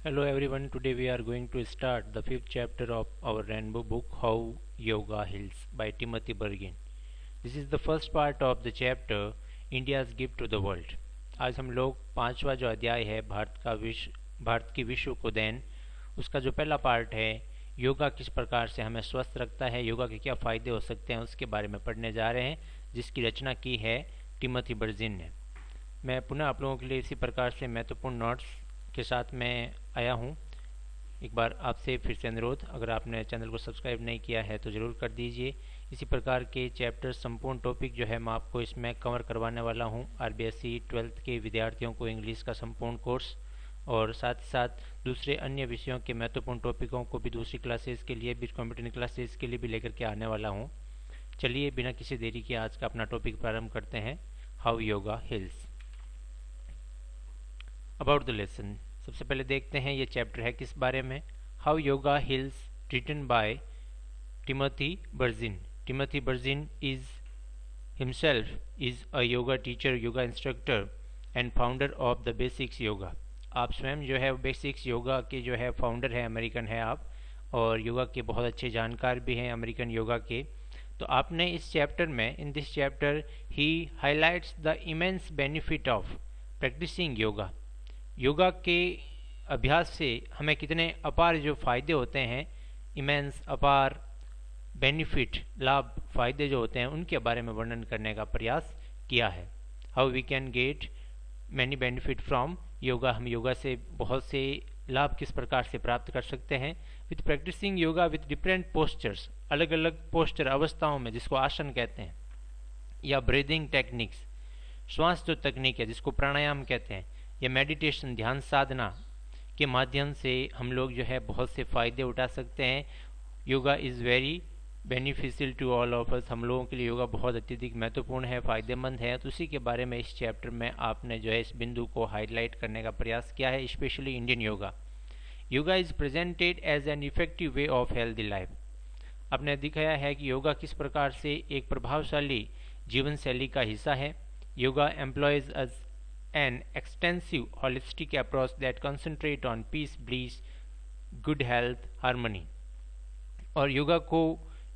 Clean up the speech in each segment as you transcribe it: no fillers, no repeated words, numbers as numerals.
Hello everyone, today we are going to start the fifth chapter of our rainbow book How Yoga Heals by Timothy Bergin. This is the first part of the chapter India's gift to the world. आज हम लोग पांचवा जो अध्याय है भारत की विश्व को देन, उसका जो पहला पार्ट है योगा किस प्रकार से हमें स्वस्थ रखता है, योगा के क्या फ़ायदे हो सकते हैं उसके बारे में पढ़ने जा रहे हैं, जिसकी रचना की है टिमोथी बर्जिन ने। मैं पुनः आप लोगों के लिए इसी प्रकार से महत्वपूर्ण नोट्स के साथ मैं आया हूँ। एक बार आपसे फिर से अनुरोध, अगर आपने चैनल को सब्सक्राइब नहीं किया है तो ज़रूर कर दीजिए। इसी प्रकार के चैप्टर संपूर्ण टॉपिक जो है मैं आपको इसमें कवर करवाने वाला हूँ। आरबीएसई 12th के विद्यार्थियों को इंग्लिश का संपूर्ण कोर्स और साथ ही साथ दूसरे अन्य विषयों के महत्वपूर्ण टॉपिकों को भी दूसरी क्लासेस के लिए भी, कॉम्पिटिटिव क्लासेस के लिए भी लेकर के आने वाला हूँ। चलिए बिना किसी देरी के आज का अपना टॉपिक प्रारंभ करते हैं, how yoga hills. About the lesson, सबसे पहले देखते हैं ये चैप्टर है किस बारे में। How yoga heals, written by Timothy Burgin. Timothy Burgin is himself is a yoga teacher, yoga instructor and founder of the basics yoga. आप स्वयं जो है बेसिक्स योगा के जो है फाउंडर है, अमेरिकन है आप, और योगा के बहुत अच्छे जानकार भी हैं अमेरिकन योगा के। तो आपने इस चैप्टर में, in this chapter he highlights the immense benefit of practising yoga. Yoga के अभ्यास से हमें कितने अपार जो फायदे होते हैं, इमेंस, अपार, बेनिफिट, लाभ, फायदे जो होते हैं उनके बारे में वर्णन करने का प्रयास किया है। How we can get many benefit from yoga, हम योगा से बहुत से लाभ किस प्रकार से प्राप्त कर सकते हैं। With practising yoga with different postures, अलग अलग पोस्चर अवस्थाओं में, जिसको आसन कहते हैं, या ब्रीदिंग टेक्निक्स, श्वास जो तकनीक है जिसको प्राणायाम कहते हैं, या मेडिटेशन, ध्यान साधना के माध्यम से हम लोग जो है बहुत से फ़ायदे उठा सकते हैं। Yoga is very beneficial to all of us, हम लोगों के लिए योगा बहुत अत्यधिक महत्वपूर्ण है, फ़ायदेमंद है। तो उसी के बारे में इस चैप्टर में आपने जो है इस बिंदु को हाईलाइट करने का प्रयास किया है, specially Indian yoga. Yoga is presented as an effective way of healthy life. आपने दिखाया है कि योगा किस प्रकार से एक प्रभावशाली जीवन शैली का हिस्सा है। Yoga employees us an extensive holistic approach that concentrate on peace, bliss, good health, harmony। और योगा को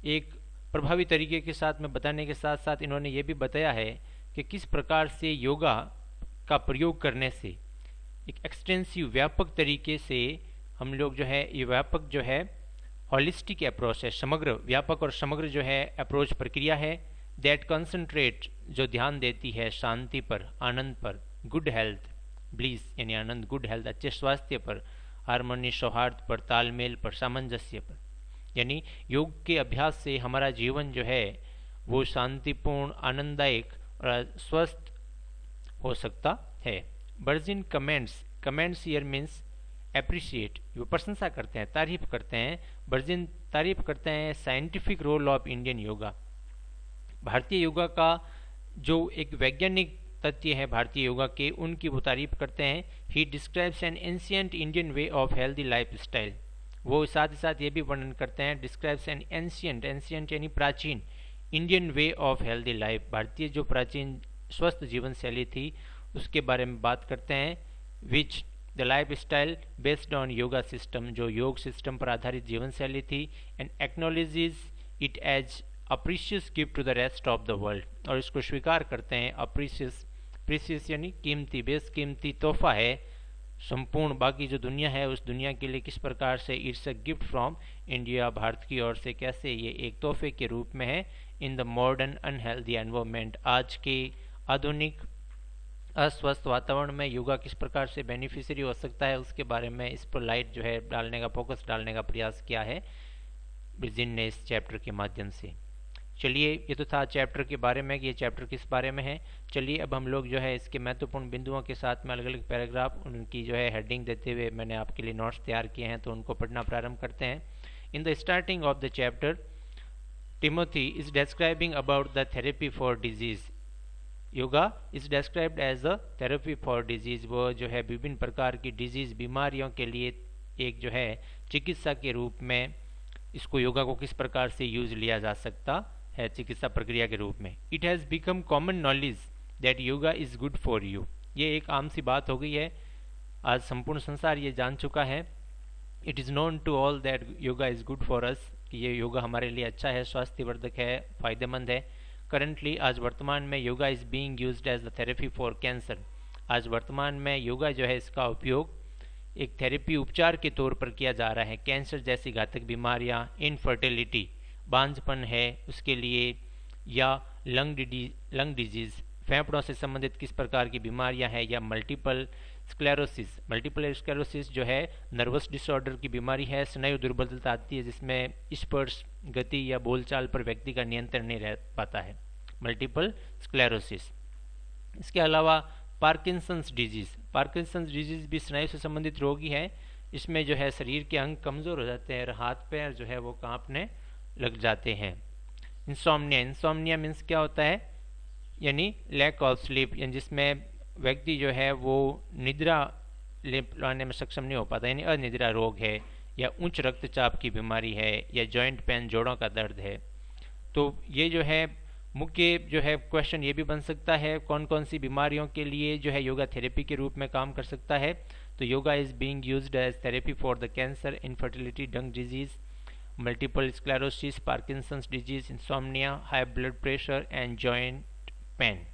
एक प्रभावी तरीके के साथ में बताने के साथ साथ इन्होंने ये भी बताया है कि किस प्रकार से योगा का प्रयोग करने से एक एक्सटेंसिव, व्यापक तरीके से हम लोग जो है, ये व्यापक जो है हॉलिस्टिक अप्रोच है, समग्र, व्यापक और समग्र जो है अप्रोच प्रक्रिया है। दैट कंसंट्रेट, जो ध्यान देती है शांति पर, आनंद पर, गुड हेल्थ, ब्लीस यानी आनंद, गुड हेल्थ अच्छे स्वास्थ्य पर, हारमोनी सौहार्द पर, तालमेल पर, सामंजस्य पर, यानी योग के अभ्यास से हमारा जीवन जो है वो शांतिपूर्ण, आनंददायक और स्वस्थ हो सकता है। बर्जिन कमेंट्स हियर मीन्स एप्रिशिएट, वो प्रशंसा करते हैं, तारीफ करते हैं। बर्जिन तारीफ करते हैं scientific role of Indian yoga, भारतीय योगा का जो एक वैज्ञानिक तथ्य है भारतीय योगा के, उनकी वो तारीफ करते हैं। He describes an ancient Indian way of healthy life style, वो साथ ही साथ ये भी वर्णन करते हैं, डिस्क्राइब्स एन एंशियंट यानी प्राचीन, Indian way of healthy life, भारतीय जो प्राचीन स्वस्थ जीवन शैली थी उसके बारे में बात करते हैं। Which the life style based on yoga system, जो योग सिस्टम पर आधारित जीवन शैली थी। And acknowledges it as a precious gift to the rest of the world, और इसको स्वीकार करते हैं अप्रीशियस, प्रीशियस यानी कीमती, बेशकीमती तोहफा है संपूर्ण बाकी जो दुनिया है उस दुनिया के लिए किस प्रकार से it's a gift from India, Bharat की ओर से कैसे ये एक तोहफे के रूप में है। In the modern unhealthy environment, आज के आधुनिक अस्वस्थ वातावरण में योगा किस प्रकार से बेनिफिशियरी हो सकता है उसके बारे में इस पर लाइट जो है डालने का, फोकस डालने का प्रयास किया है ब्रिजिन ने इस चैप्टर के माध्यम से। चलिए, ये तो था चैप्टर के बारे में कि ये चैप्टर किस बारे में है। चलिए अब हम लोग जो है इसके महत्वपूर्ण बिंदुओं के साथ में अलग अलग पैराग्राफ, उनकी जो है हेडिंग देते हुए मैंने आपके लिए नोट्स तैयार किए हैं, तो उनको पढ़ना प्रारंभ करते हैं। In the starting of the chapter Timothy is describing about the therapy for disease. Yoga is described as a therapy for disease, वो जो है विभिन्न प्रकार की डिजीज, बीमारियों के लिए एक जो है चिकित्सा के रूप में इसको, योगा को किस प्रकार से यूज लिया जा सकता है चिकित्सा प्रक्रिया के रूप में। It has become common knowledge that yoga is good for you, ये एक आम सी बात हो गई है आज संपूर्ण संसार ये जान चुका है, it is known to all that yoga is good for us, कि ये योगा हमारे लिए अच्छा है, स्वास्थ्यवर्धक है, फ़ायदेमंद है। करंटली आज वर्तमान में yoga is being used as the therapy for cancer. आज वर्तमान में योगा जो है इसका उपयोग एक थेरेपी उपचार के तौर पर किया जा रहा है। कैंसर जैसी घातक बीमारियां, इनफर्टिलिटी, बांझपन है उसके लिए, या लंग डिजीज़, फेफड़ों से संबंधित किस प्रकार की बीमारियां हैं, या मल्टीपल स्क्लेरोसिस जो है नर्वस डिसऑर्डर की बीमारी है, स्नायु दुर्बलता आती है जिसमें स्पर्श, गति या बोलचाल पर व्यक्ति का नियंत्रण नहीं रह पाता है, मल्टीपल स्क्लेरोसिस। इसके अलावा पार्किंसंस डिजीज़ भी स्नायु से संबंधित रोगी है। इसमें जो है शरीर के अंग कमज़ोर हो जाते हैं और हाथ पैर जो है वो कांपने लग जाते हैं। इंसोम्निया मीन्स क्या होता है, यानी लैक ऑफ स्लीप, यानी जिसमें व्यक्ति जो है वो निद्रा लाने में सक्षम नहीं हो पाता, यानी अनिद्रा रोग है, या उच्च रक्तचाप की बीमारी है, या जॉइंट पेन, जोड़ों का दर्द है। तो ये जो है मुख्य जो है क्वेश्चन ये भी बन सकता है, कौन कौन सी बीमारियों के लिए जो है योगा थेरेपी के रूप में काम कर सकता है। तो yoga is being used as therapy for the cancer, infertility, lung disease, multiple sclerosis, Parkinson's disease, insomnia, high blood pressure and joint pain.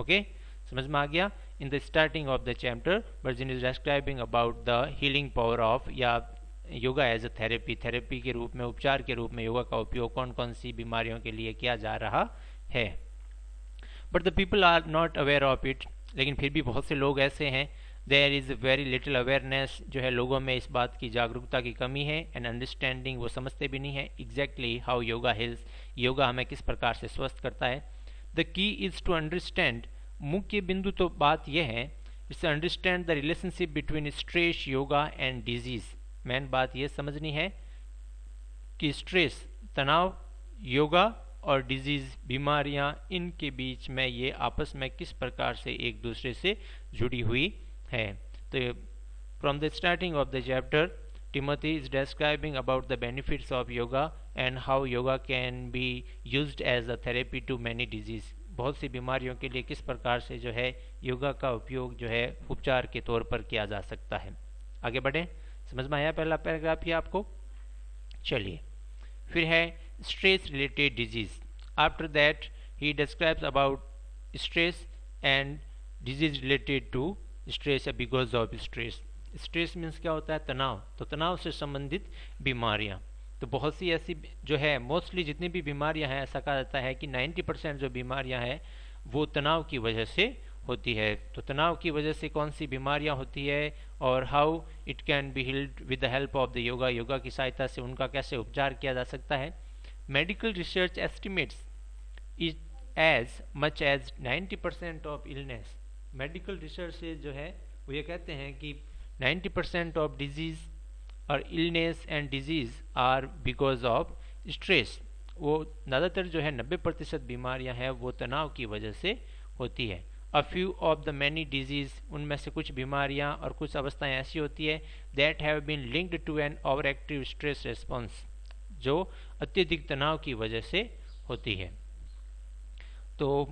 Okay, समझ में आ गया। In the starting of the chapter Burgin is describing about the healing power of, या yoga as a therapy के रूप में, उपचार के रूप में योगा का उपयोग कौन कौन सी बीमारियों के लिए किया जा रहा है। But the people are not aware of it, लेकिन फिर भी बहुत से लोग ऐसे हैं, there is very little awareness, जो है लोगों में इस बात की जागरूकता की कमी है, एंड अंडरस्टैंडिंग, वो समझते भी नहीं है एग्जैक्टली हाउ योगा हेल्स, योगा हमें किस प्रकार से स्वस्थ करता है। The key is to understand, मुख्य बिंदु तो बात यह है, it's understand the relationship between stress, yoga and disease. Main बात यह समझनी है कि स्ट्रेस, तनाव, योगा और डिजीज, बीमारियां, इनके बीच में ये आपस में किस प्रकार से एक दूसरे से जुड़ी हुई है। तो from the starting of the chapter Timothy is describing about the benefits of yoga and how yoga can be used as a therapy to many disease. बहुत सी बीमारियों के लिए किस प्रकार से जो है योगा का उपयोग जो है उपचार के तौर पर किया जा सकता है। आगे बढ़े, समझ में आया पहला पैराग्राफ ये आपको। चलिए फिर है stress related disease. After that he describes about stress and disease related to stress या because of stress. Stress means क्या होता है, तनाव। तो तनाव से संबंधित बीमारियां, तो बहुत सी ऐसी जो है, मोस्टली जितनी भी बीमारियां हैं, ऐसा कहा जाता है कि 90% जो बीमारियां हैं वो तनाव की वजह से होती है। तो तनाव की वजह से कौन सी बीमारियां होती है और how it can be healed with the help of the yoga, yoga की सहायता से उनका कैसे उपचार किया जा सकता है। Medical research estimates is as much as 90% of illness. Medical research से जो है वो ये कहते हैं कि 90% ऑफ डिजीज और illness and disease are because of stress. वो ज़्यादातर जो है 90% बीमारियां हैं वो तनाव की वजह से होती है। A few of the many disease, उनमें से कुछ बीमारियां और कुछ अवस्थाएं ऐसी होती है that have been linked to an overactive stress response, जो अत्यधिक तनाव की वजह से होती है। तो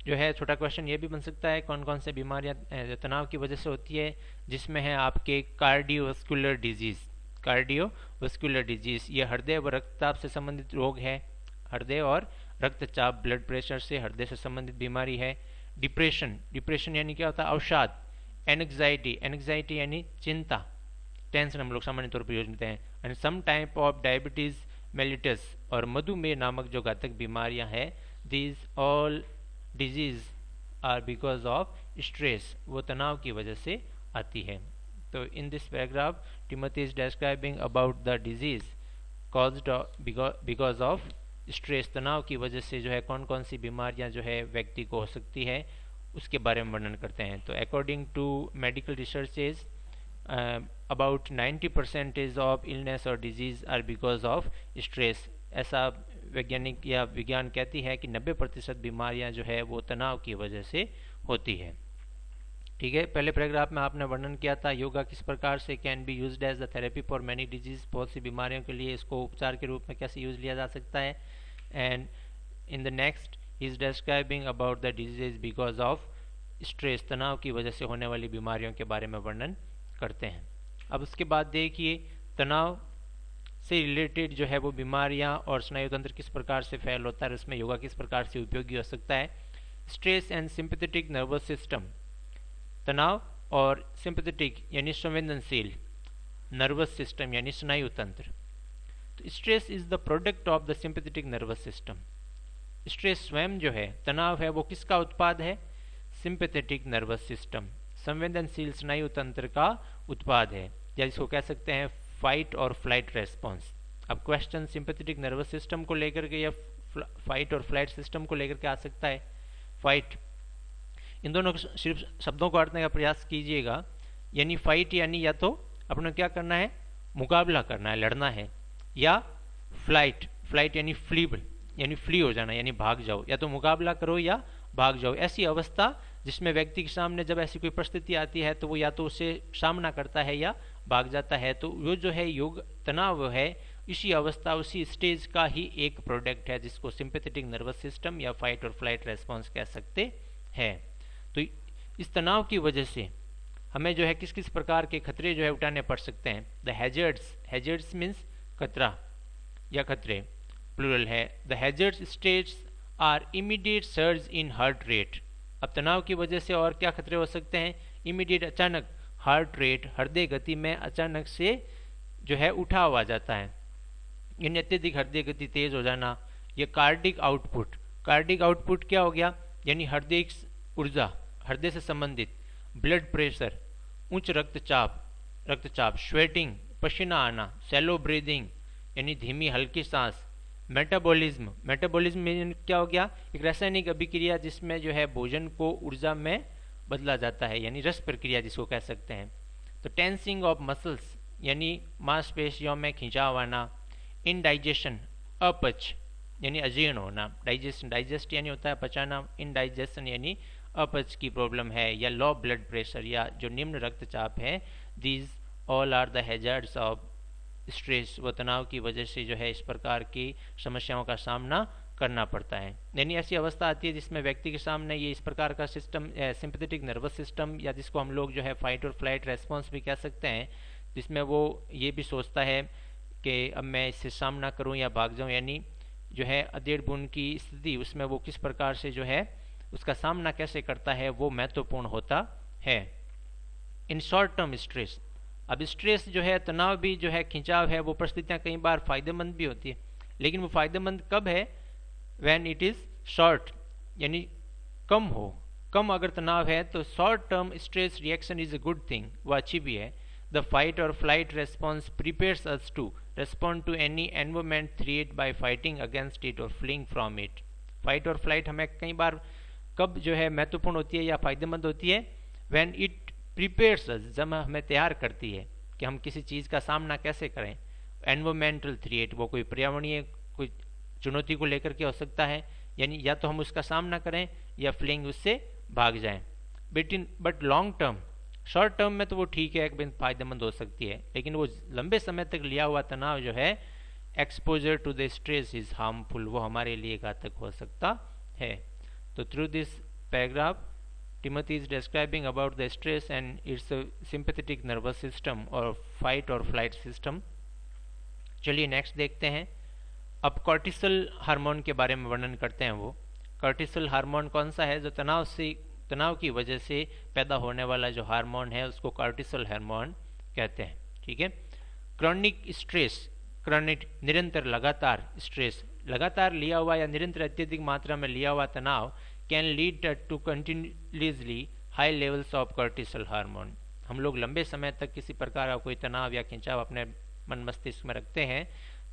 जो है छोटा क्वेश्चन ये भी बन सकता है, कौन कौन से बीमारियां तनाव की वजह से होती है, जिसमें है आपके कार्डियोवस्कुलर डिजीज। कार्डियोवस्कुलर डिजीज ये हृदय व रक्तचाप से संबंधित रोग है। हृदय और रक्तचाप, ब्लड प्रेशर से हृदय से संबंधित बीमारी है। डिप्रेशन यानी क्या होता है, अवसाद। एंग्जाइटी यानी चिंता, टेंशन हम लोग सामान्य तौर पर यूज करते हैं। And some type of diabetes mellitus, और मधुमेह नामक जो घातक बीमारियां हैं, these all disease are because of stress, वो तनाव की वजह से आती है। तो in this paragraph Timothy is describing about the disease caused because of stress. तनाव की वजह से जो है कौन कौन सी बीमारियां जो है व्यक्ति को हो सकती है उसके बारे में वर्णन करते हैं। तो according to medical researches about 90% of illness और disease are because of stress. ऐसा वैज्ञानिक या विज्ञान कहती है कि 90% बीमारियां जो है वो तनाव की वजह से होती है। ठीक है, पहले पैराग्राफ में आपने वर्णन किया था योगा किस प्रकार से can be used as the therapy for many disease, बहुत सी बीमारियों के लिए इसको उपचार के रूप में कैसे यूज लिया जा सकता है। And in the next he is describing about the disease because of stress, तनाव की वजह से होने वाली बीमारियों के बारे में वर्णन करते हैं। अब उसके बाद देखिए तनाव से रिलेटेड जो है वो बीमारियां और स्नायु तंत्र किस प्रकार से फैल होता है, उसमें योगा किस प्रकार से उपयोगी हो सकता है। Stress and sympathetic nervous system, तनाव और सिंपैथेटिक यानी संवेदनशील नर्वस सिस्टम यानी स्नायु तंत्र। तो stress is the product of the sympathetic nervous system. Stress स्वयं जो है, तनाव है, वो किसका उत्पाद है? सिंपैथेटिक नर्वस सिस्टम, संवेदनशील स्नायु तंत्र का उत्पाद है, या इसको कह सकते हैं फाइट और फ्लाइट रेस्पॉन्स। अब क्वेश्चन सिंपैथेटिक नर्वस सिस्टम को लेकर के या फाइट और फ्लाइट सिस्टम को लेकर के आ सकता है। फाइट, इन दोनों सिर्फ शब्दों को अर्थ का प्रयास कीजिएगा। यानी फाइट यानी या तो अपने क्या करना है, मुकाबला करना है, लड़ना है, या फ्लाइट, फ्लाइट यानी फ्लीबल यानी फ्ली हो जाना यानी भाग जाओ, या तो मुकाबला करो या भाग जाओ। ऐसी अवस्था जिसमें व्यक्ति के सामने जब ऐसी कोई परिस्थिति आती है तो वो या तो उससे सामना करता है या भाग जाता है। तो वो जो है योग तनाव है, इसी अवस्था उसी स्टेज का ही एक प्रोडक्ट है जिसको सिंपैथेटिक नर्वस सिस्टम या फाइट और फ्लाइट रेस्पॉन्स कह सकते हैं। तो इस तनाव की वजह से हमें जो है किस किस प्रकार के खतरे जो है उठाने पड़ सकते हैं। द हैजर्ड्स, हैजर्ड्स मीन्स खतरा या खतरे, प्लूरल है। The hazards states are immediate surge in heart rate. अब तनाव की वजह से और क्या खतरे हो सकते हैं? इमीडिएट, अचानक हार्ट रेट, हृदय गति में अचानक से जो है उठाव आ जाता है, यानी अत्यधिक हृदय गति तेज हो जाना। ये कार्डिक आउटपुट, कार्डिक आउटपुट क्या हो गया? यानी हृदय ऊर्जा, हृदय से संबंधित। ब्लड प्रेशर, उच्च रक्तचाप, स्वेटिंग, पसीना आना, शैलो ब्रीदिंग यानी धीमी हल्की सांस। मेटाबॉलिज्म, मेटाबॉलिज्म में क्या हो गया? एक रासायनिक अभिक्रिया जिसमें जो है भोजन को ऊर्जा में बदला जाता है, यानी रस प्रक्रिया जिसको कह सकते हैं। तो टेंसिंग ऑफ मसल्स यानी मांसपेशियों में खिंचाव आना। इनडाइजेशन, अपच यानी अजीर्ण होना। डाइजेशन, डाइजेस्ट यानी होता है पचाना, इनडाइजेशन यानी अपच की प्रॉब्लम है, या लो ब्लड प्रेशर या जो निम्न रक्तचाप है। These all are the hazards of stress. व तनाव की वजह से जो है इस प्रकार की समस्याओं का सामना करना पड़ता है। यानी ऐसी अवस्था आती है जिसमें व्यक्ति के सामने ये इस प्रकार का सिस्टम, सिंपैथेटिक नर्वस सिस्टम, या जिसको हम लोग जो है फाइट और फ्लाइट रेस्पॉन्स भी कह सकते हैं, जिसमें वो ये भी सोचता है कि अब मैं इससे सामना करूं या भाग जाऊं, यानी जो है अधेड़ बुन की स्थिति, उसमें वो किस प्रकार से जो है उसका सामना कैसे करता है वो महत्वपूर्ण होता है। इन शॉर्ट टर्म स्ट्रेस, अब स्ट्रेस जो है, तनाव भी जो है, खिंचाव है, वो परिस्थितियां कई बार फायदेमंद भी होती है, लेकिन वो फायदेमंद कब है? व्हेन इट इज शॉर्ट, यानी कम हो, कम अगर तनाव है तो short term stress reaction is a good thing, वो अच्छी भी है। द फाइट और flight response prepares us to respond to any environment threat by fighting against it और फ्लीइंग फ्रॉम इट। फाइट और फ्लाइट हमें कई बार कब जो है महत्वपूर्ण होती है या फायदेमंद होती है? व्हेन इट प्रिपेयर्स अस, जब हमें तैयार करती है कि हम किसी चीज़ का सामना कैसे करें। एनवायरमेंटल थ्रेट, वो कोई पर्यावरणीय कोई चुनौती को लेकर के हो सकता है, यानी या तो हम उसका सामना करें या फ्लिंग उससे भाग जाएं। But long term, short term में तो वो ठीक है, एक फायदेमंद हो सकती है, लेकिन वो लंबे समय तक लिया हुआ तनाव जो है, exposure to the stress is harmful, वो हमारे लिए घातक हो सकता है। तो through this paragraph Timothy is describing about the stress and its sympathetic nervous system और fight और flight system। चलिए नेक्स्ट देखते हैं। अब कॉर्टिसोल हार्मोन के बारे में वर्णन करते हैं। वो कॉर्टिसोल हार्मोन कौन सा है? जो तनाव की वजह से पैदा होने वाला जो हार्मोन है उसको कॉर्टिसोल हार्मोन कहते हैं। ठीक है। क्रॉनिक स्ट्रेस, क्रॉनिक निरंतर लगातार स्ट्रेस, लगातार लिया हुआ या निरंतर अत्यधिक मात्रा में लिया हुआ तनाव can lead to continuously high levels of cortisol hormone. हम लोग लंबे समय तक किसी प्रकार का कोई तनाव या खिंचाव अपने मन मस्तिष्क में रखते हैं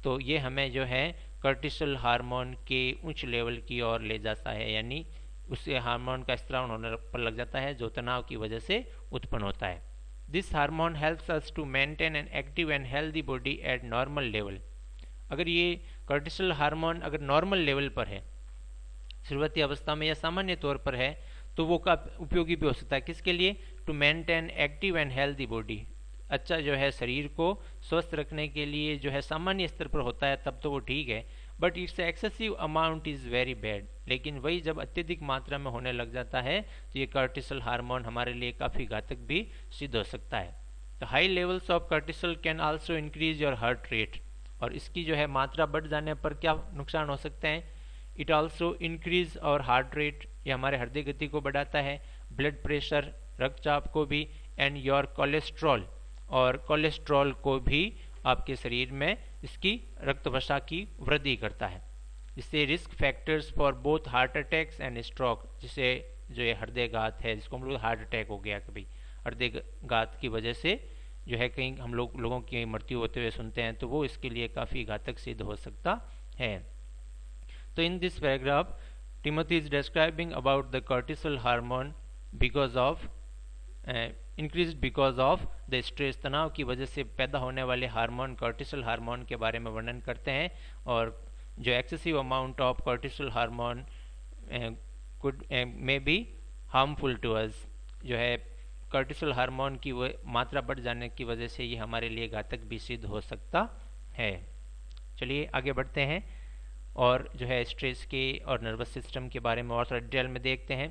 तो ये हमें जो है कॉर्टिसोल हार्मोन के उच्च लेवल की ओर ले जाता है, यानी उससे हार्मोन का स्त्राव होने पर लग जाता है जो तनाव की वजह से उत्पन्न होता है। This hormone helps us to maintain an active and healthy body at normal level. अगर ये कॉर्टिसोल हार्मोन अगर नॉर्मल लेवल पर है, शुरुआती अवस्था में या सामान्य तौर पर है, तो वो का उपयोगी भी हो सकता है। किसके लिए? To maintain active and healthy body, अच्छा जो है शरीर को स्वस्थ रखने के लिए जो है सामान्य स्तर पर होता है तब तो वो ठीक है, but it's excessive amount is very bad. लेकिन वही जब अत्यधिक मात्रा में होने लग जाता है तो ये कॉर्टिसोल हार्मोन हमारे लिए काफ़ी घातक भी सिद्ध हो सकता है। The high levels of cortisol can also increase your heart rate, और इसकी जो है मात्रा बढ़ जाने पर क्या नुकसान हो सकते हैं? इट आल्सो इंक्रीज और हार्ट रेट, ये हमारे हृदय गति को बढ़ाता है, ब्लड प्रेशर रक्तचाप को भी, एंड योर कोलेस्ट्रॉल, और कोलेस्ट्रॉल को भी आपके शरीर में इसकी रक्त वसा की वृद्धि करता है, जिससे risk factors for both heart attacks and stroke, जिससे जो ये हृदयघात है जिसको हम लोग हार्ट अटैक हो गया कभी, हृदयघात की वजह से जो है कहीं हम लोगों की मृत्यु होते हुए सुनते हैं, तो वो इसके लिए काफ़ी घातक सिद्ध हो सकता है। तो in this paragraph Timothy is describing about the cortisol hormone because of increase because of the stress, तनाव की वजह से पैदा होने वाले हार्मोन कॉर्टिसोल हार्मोन के बारे में वर्णन करते हैं, और जो excessive amount of cortisol hormone could may be harmful to us, जो है कॉर्टिसोल हार्मोन की मात्रा बढ़ जाने की वजह से ये हमारे लिए घातक भी सिद्ध हो सकता है। चलिए आगे बढ़ते हैं और जो है स्ट्रेस के और नर्वस सिस्टम के बारे में और थोड़ा डिटेल में देखते हैं।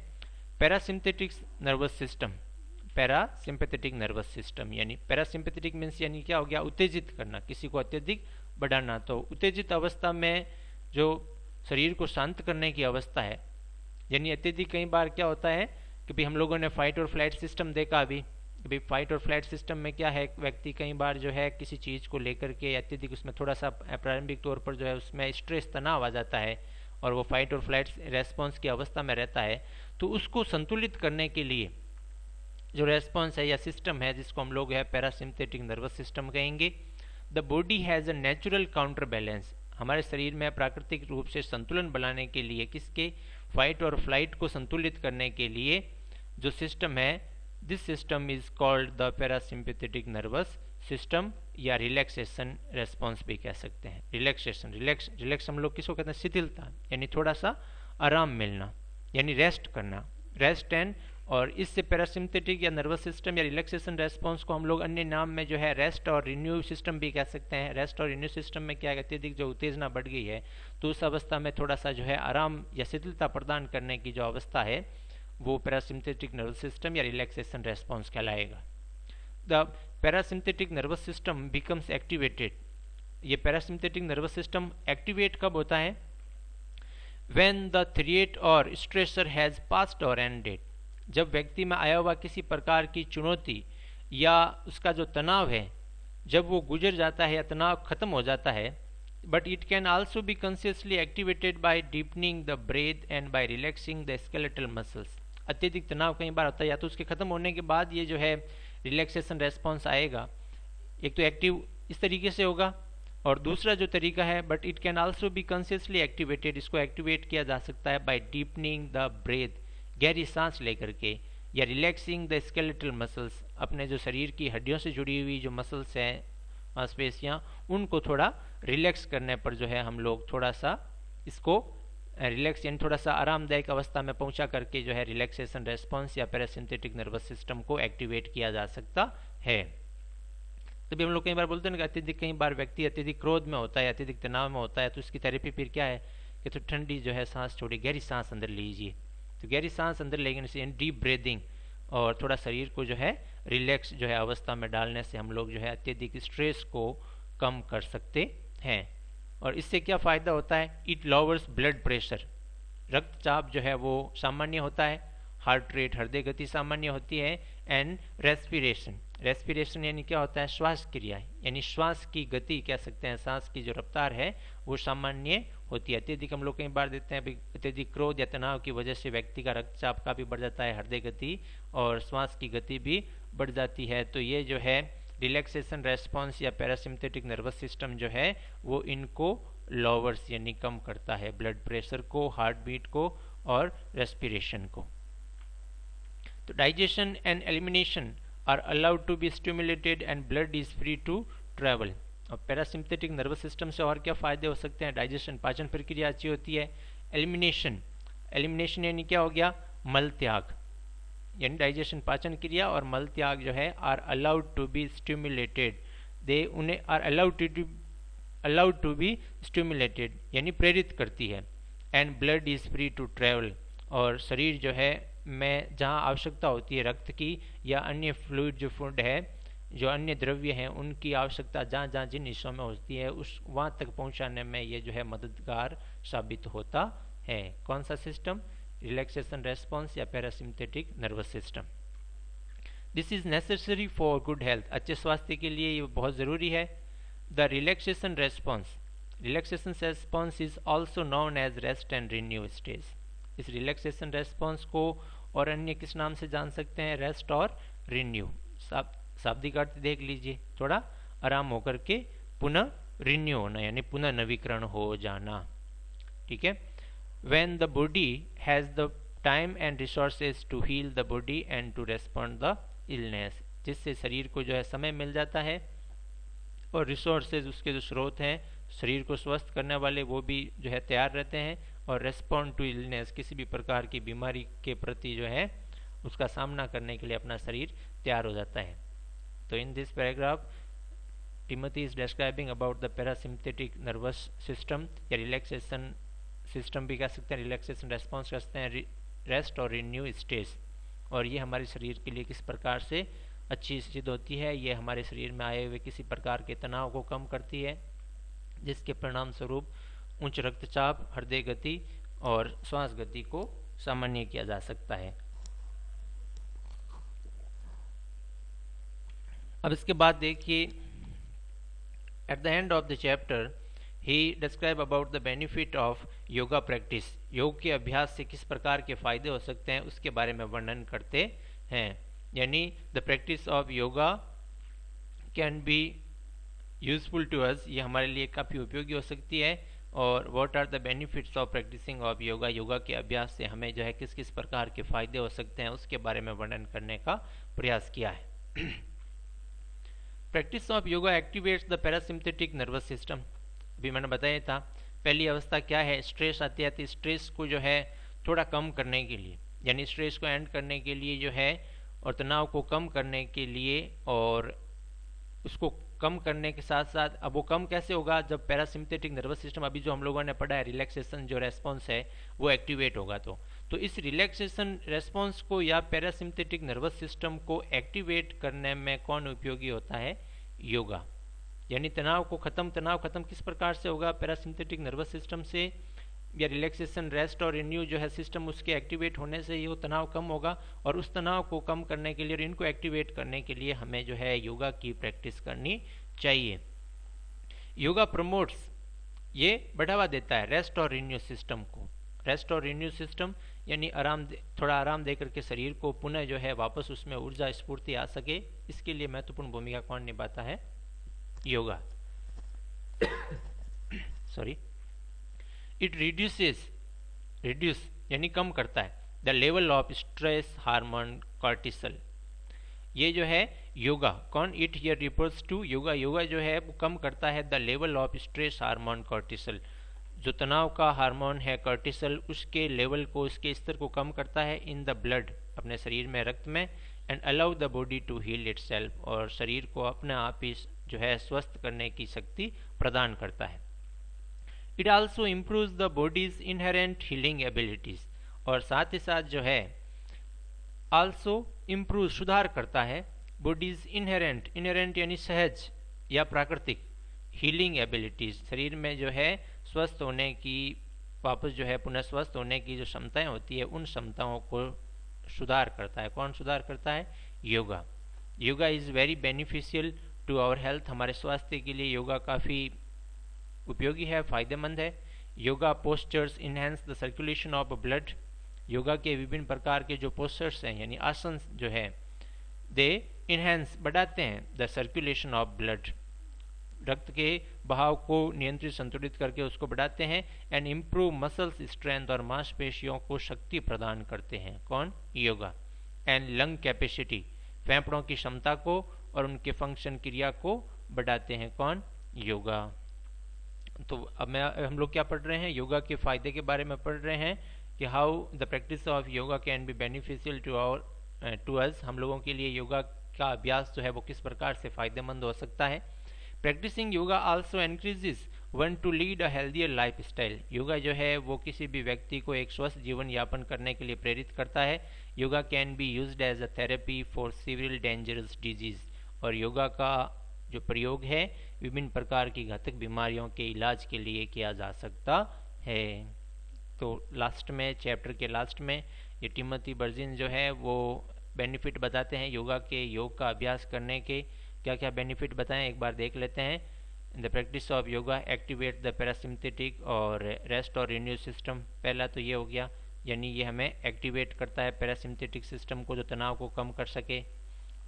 Parasympathetic nervous system, parasympathetic nervous system यानी पैरासिम्पथेटिक मीन्स यानी क्या हो गया? उत्तेजित करना, किसी को अत्यधिक बढ़ाना। तो उत्तेजित अवस्था में जो शरीर को शांत करने की अवस्था है, यानी अत्यधिक कई बार क्या होता है कि भाई हम लोगों ने फाइट और फ्लाइट सिस्टम देखा अभी, भाई फाइट और फ्लाइट सिस्टम में क्या है, व्यक्ति कई बार जो है किसी चीज़ को लेकर के अत्यधिक उसमें थोड़ा सा प्रारंभिक तौर पर जो है उसमें स्ट्रेस तनाव आ जाता है और वो फाइट और फ्लाइट रेस्पॉन्स की अवस्था में रहता है। तो उसको संतुलित करने के लिए जो रेस्पॉन्स है या सिस्टम है जिसको हम लोग है पैरासिम्पथेटिक नर्वस सिस्टम कहेंगे। The body has a natural counter balance, हमारे शरीर में प्राकृतिक रूप से संतुलन बनाने के लिए, किसके? फाइट और फ्लाइट को संतुलित करने के लिए जो सिस्टम है, this system is called the parasympathetic nervous system, या रिलैक्सेशन रेस्पॉन्स भी कह सकते हैं। रिलैक्सेशन, रिलैक्स हम लोग किसको कहते हैं? शिथिलता, यानी थोड़ा सा आराम मिलना, यानी रेस्ट करना, रेस्ट एंड, और इससे पैरासिम्पथेटिक या नर्वस सिस्टम या रिलैक्सेशन रेस्पॉन्स को हम लोग अन्य नाम में जो है रेस्ट और रिन्यू सिस्टम भी कह सकते हैं। रेस्ट और रिन्यू सिस्टम में क्या अत्यधिक जो उत्तेजना बढ़ गई है तो उस अवस्था में थोड़ा सा जो है आराम या शिथिलता प्रदान करने की जो अवस्था है वो पैरासिम्पथेटिक नर्वस सिस्टम या रिलैक्सेशन रेस्पॉन्स कहलाएगा। The parasympathetic nervous system becomes activated, ये पैरासिम्पथेटिक नर्वस सिस्टम एक्टिवेट कब होता है? व्हेन द थ्रेट और स्ट्रेसर हैज पास्ड और एंडेड, जब व्यक्ति में आया हुआ किसी प्रकार की चुनौती या उसका जो तनाव है जब वो गुजर जाता है या तनाव खत्म हो जाता है। But it can also be consciously activated by deepening the breath and by relaxing the skeletal muscles. अत्यधिक तनाव कई बार होता है या तो उसके खत्म होने के बाद ये जो है रिलैक्सेशन रेस्पॉन्स आएगा, एक तो एक्टिव इस तरीके से होगा, और दूसरा जो तरीका है but it can also be consciously activated, इसको एक्टिवेट किया जा सकता है बाय डीपनिंग द ब्रेथ, गहरी सांस लेकर के, या रिलैक्सिंग द स्केलेटल मसल्स, अपने जो शरीर की हड्डियों से जुड़ी हुई जो मसल्स हैं मांसपेशियां, उनको थोड़ा रिलैक्स करने पर जो है हम लोग थोड़ा सा इसको रिलैक्स यानी थोड़ा सा आरामदायक अवस्था में पहुंचा करके जो है रिलैक्सेशन रेस्पॉन्स या पैरासिम्पथेटिक नर्वस सिस्टम को एक्टिवेट किया जा सकता है। तभी हम लोग कई बार बोलते हैं कि अत्यधिक कई बार व्यक्ति अत्यधिक क्रोध में होता है, अत्यधिक तनाव में होता है, तो इसकी थेरेपी फिर क्या है कि तो ठंडी जो है सांस छोड़ी, गहरी सांस अंदर लीजिए। तो गहरी सांस अंदर लेने से डीप ब्रीदिंग और थोड़ा शरीर को जो है रिलैक्स जो है अवस्था में डालने से हम लोग जो है अत्यधिक स्ट्रेस को कम कर सकते हैं। और इससे क्या फ़ायदा होता है? इट लॉवर्स ब्लड प्रेशर, रक्तचाप जो है वो सामान्य होता है, हार्ट रेट हृदय गति सामान्य होती है, एंड रेस्पिरेशन, रेस्पिरेशन यानी क्या होता है? श्वास क्रिया, यानी श्वास की गति कह सकते हैं, सांस की जो रफ्तार है वो सामान्य होती है। अत्यधिक हम लोग कई बार देते हैं अत्यधिक क्रोध या तनाव की वजह से व्यक्ति का रक्तचाप का भी बढ़ जाता है, हृदय गति और श्वास की गति भी बढ़ जाती है। तो ये जो है रिलैक्सेशन रेस्पॉन्स या पैरासिम्पथेटिक नर्वस सिस्टम जो है वो इनको लॉवर्स यानी कम करता है, ब्लड प्रेशर को, हार्ट बीट को और रेस्पिरेशन को। तो digestion and elimination are allowed to be stimulated and blood is free to travel. और पैरासिम्पथेटिक नर्वस सिस्टम से और क्या फायदे हो सकते हैं? डाइजेशन, पाचन प्रक्रिया अच्छी होती है। एलिमिनेशन, एलिमिनेशन यानी क्या हो गया? मल त्याग, यानी डाइजेशन पाचन क्रिया और मल त्याग जो है are allowed to be stimulated, they उन्हें are allowed to be stimulated यानी प्रेरित करती है। And blood is free to travel, और शरीर जो है में जहाँ आवश्यकता होती है रक्त की या अन्य फ्लूइड जो फूड है जो अन्य द्रव्य हैं उनकी आवश्यकता जहाँ जहाँ जिन हिस्सों में होती है उस वहाँ तक पहुँचाने में ये जो है मददगार साबित होता है। कौन सा सिस्टम? रिलैक्सेशन रेस्पॉन्स या parasympathetic nervous system. This is necessary for good health, अच्छे स्वास्थ्य के लिए ये बहुत ज़रूरी है। The relaxation response is also known as rest and renew stage. इस रिलैक्सेशन रेस्पॉन्स को और अन्य किस नाम से जान सकते हैं? रेस्ट और रिन्यू। शाब्दिक अर्थ देख लीजिए, थोड़ा आराम होकर के पुनः रिन्यू होना यानी पुनः नवीकरण हो जाना। ठीक है। When the body has the time and resources to heal the body and to respond the illness, जिससे शरीर को जो है समय मिल जाता है और रिसोर्सेज उसके जो स्रोत हैं शरीर को स्वस्थ करने वाले वो भी जो है तैयार रहते हैं, और रेस्पॉन्ड टू इलनेस किसी भी प्रकार की बीमारी के प्रति जो है उसका सामना करने के लिए अपना शरीर तैयार हो जाता है। तो in this paragraph Timothy is describing about the parasympathetic nervous system या रिलैक्सेशन सिस्टम भी कह सकते हैं, रिलैक्सेशन रेस्पॉन्स कहते हैं, रेस्ट और रिन्यू स्टेज। और ये हमारे शरीर के लिए किस प्रकार से अच्छी सिद्ध होती है। ये हमारे शरीर में आए हुए किसी प्रकार के तनाव को कम करती है, जिसके परिणाम स्वरूप उच्च रक्तचाप, हृदय गति और श्वास गति को सामान्य किया जा सकता है। अब इसके बाद देखिए, at the end of the chapter he describe about the benefit of yoga practice. योग के अभ्यास से किस प्रकार के फायदे हो सकते हैं उसके बारे में वर्णन करते हैं। यानी the practice of yoga can be useful to us, ये हमारे लिए काफ़ी उपयोगी हो सकती है। और what are the benefits of practicing of yoga, yoga के अभ्यास से हमें जो है किस किस प्रकार के फायदे हो सकते हैं उसके बारे में वर्णन करने का प्रयास किया है। Practice of yoga activates the parasympathetic nervous system. अभी मैंने बताया था पहली अवस्था क्या है, स्ट्रेस आती है। स्ट्रेस को जो है थोड़ा कम करने के लिए, यानी स्ट्रेस को एंड करने के लिए जो है और तनाव को कम करने के लिए, और उसको कम करने के साथ साथ अब वो कम कैसे होगा, जब पैरासिम्पथेटिक नर्वस सिस्टम अभी जो हम लोगों ने पढ़ा है रिलैक्सेशन जो रेस्पॉन्स है वो एक्टिवेट होगा। तो इस रिलैक्सेशन रेस्पॉन्स को या पैरासिम्पथेटिक नर्वस सिस्टम को एक्टिवेट करने में कौन उपयोगी होता है? योगा। यानी तनाव खत्म किस प्रकार से होगा? पैरासिम्पथेटिक नर्वस सिस्टम से, या रिलैक्सेशन, रेस्ट और रिन्यू जो है सिस्टम उसके एक्टिवेट होने से ही वो तनाव कम होगा। और उस तनाव को कम करने के लिए और इनको एक्टिवेट करने के लिए हमें जो है योगा की प्रैक्टिस करनी चाहिए। योगा प्रमोट्स, ये बढ़ावा देता है रेस्ट और रिन्यू सिस्टम को। रेस्ट और रिन्यू सिस्टम यानी थोड़ा आराम दे करके शरीर को पुनः जो है वापस उसमें ऊर्जा स्फूर्ति आ सके, इसके लिए महत्वपूर्ण भूमिका कौन निभाता है? योगा। सॉरी। इट रिड्यूस यानी कम करता है the level of stress hormone cortisol. ये जो है योगा, कौन? It here refers to yoga. Yoga जो है वो कम करता है the level of stress hormone cortisol, जो तनाव का हार्मोन है कॉर्टिसोल, उसके लेवल को, उसके स्तर को कम करता है इन द ब्लड, अपने शरीर में, रक्त में। And allow the body to heal itself, और शरीर को अपने आप ही जो है स्वस्थ करने की शक्ति प्रदान करता है। It also improves the body's inherent healing abilities, और साथ ही साथ जो है आल्सो इम्प्रूव, सुधार करता है बॉडीज इनहेरेंट यानी सहज या प्राकृतिक, हीलिंग एबिलिटीज, शरीर में जो है स्वस्थ होने की, वापस जो है पुनः स्वस्थ होने की जो क्षमताएं होती है उन क्षमताओं को सुधार करता है। कौन सुधार करता है? Yoga. Yoga is very beneficial to our health, हमारे स्वास्थ्य के लिए योगा काफ़ी उपयोगी है, फायदेमंद है। Yoga postures enhance the circulation of blood, yoga के विभिन्न प्रकार के जो पोस्चर्स हैं यानी आसन जो है दे इनहेंस, बढ़ाते हैं द सर्कुलेशन ऑफ ब्लड, रक्त के बहाव को नियंत्रित संतुलित करके उसको बढ़ाते हैं। एंड इम्प्रूव मसल्स स्ट्रेंथ, और मांसपेशियों को शक्ति प्रदान करते हैं। कौन? योगा। एंड लंग कैपेसिटी, फेफड़ों की क्षमता को और उनके फंक्शन क्रिया को बढ़ाते हैं। कौन? योगा। तो अब हम लोग क्या पढ़ रहे हैं? योगा के फायदे के बारे में पढ़ रहे हैं कि how the practice of yoga can be beneficial to us, हम लोगों के लिए योगा का अभ्यास जो है वो किस प्रकार से फायदेमंद हो सकता है। Practicing yoga also encourages one to lead a healthier lifestyle, yoga जो है वो किसी भी व्यक्ति को एक स्वस्थ जीवन यापन करने के लिए प्रेरित करता है। Yoga can be used as a therapy for severe dangerous disease, और योगा का जो प्रयोग है विभिन्न प्रकार की घातक बीमारियों के इलाज के लिए किया जा सकता है। तो लास्ट में, चैप्टर के लास्ट में, ये टिमोथी बर्जिन जो है वो बेनिफिट बताते हैं योग का अभ्यास करने के। क्या क्या बेनिफिट बताएं एक बार देख लेते हैं। The practice of yoga activate the parasympathetic और रेस्ट और रिन्यू सिस्टम। पहला तो ये हो गया, यानी ये हमें एक्टिवेट करता है पैरासिम्पथेटिक सिस्टम को, जो तनाव को कम कर सके।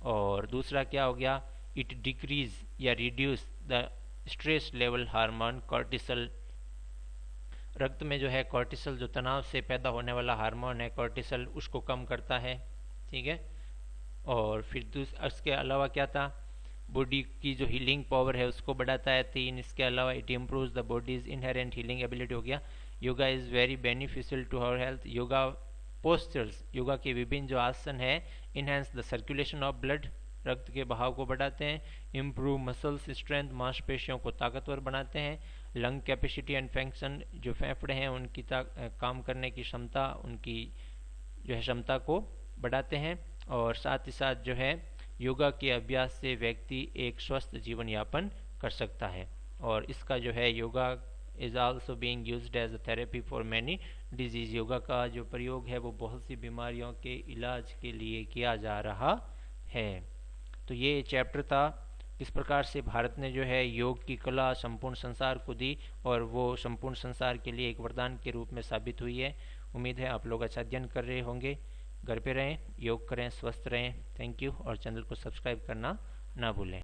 और दूसरा क्या हो गया, इट डिक्रीज या reduce the stress level hormone cortisol. रक्त में जो है कॉर्टिसल, जो तनाव से पैदा होने वाला हार्मोन है कॉर्टिसल, उसको कम करता है। ठीक है। और फिर इसके अलावा क्या था, बॉडी की जो हीलिंग पावर है उसको बढ़ाता है। 3, इसके अलावा it improves the body's inherent healing ability हो गया। Yoga is very beneficial to our health. Yoga postures, yoga के विभिन्न जो आसन है, enhance the circulation of blood, रक्त के बहाव को बढ़ाते हैं। इम्प्रूव मसल्स स्ट्रेंथ, मांसपेशियों को ताकतवर बनाते हैं। लंग कैपेसिटी एंड फंक्शन, जो फेफड़े हैं उनकी काम करने की क्षमता, उनकी जो है क्षमता को बढ़ाते हैं। और साथ ही साथ जो है योगा के अभ्यास से व्यक्ति एक स्वस्थ जीवन यापन कर सकता है। और इसका जो है yoga is also being used as a therapy for many disease. Yoga का जो प्रयोग है वो बहुत सी बीमारियों के इलाज के लिए किया जा रहा है। तो ये चैप्टर था, किस प्रकार से भारत ने जो है योग की कला संपूर्ण संसार को दी और वो संपूर्ण संसार के लिए एक वरदान के रूप में साबित हुई है। उम्मीद है आप लोग अच्छा अध्ययन कर रहे होंगे। घर पे रहें, योग करें, स्वस्थ रहें। Thank you. और चैनल को सब्सक्राइब करना ना भूलें।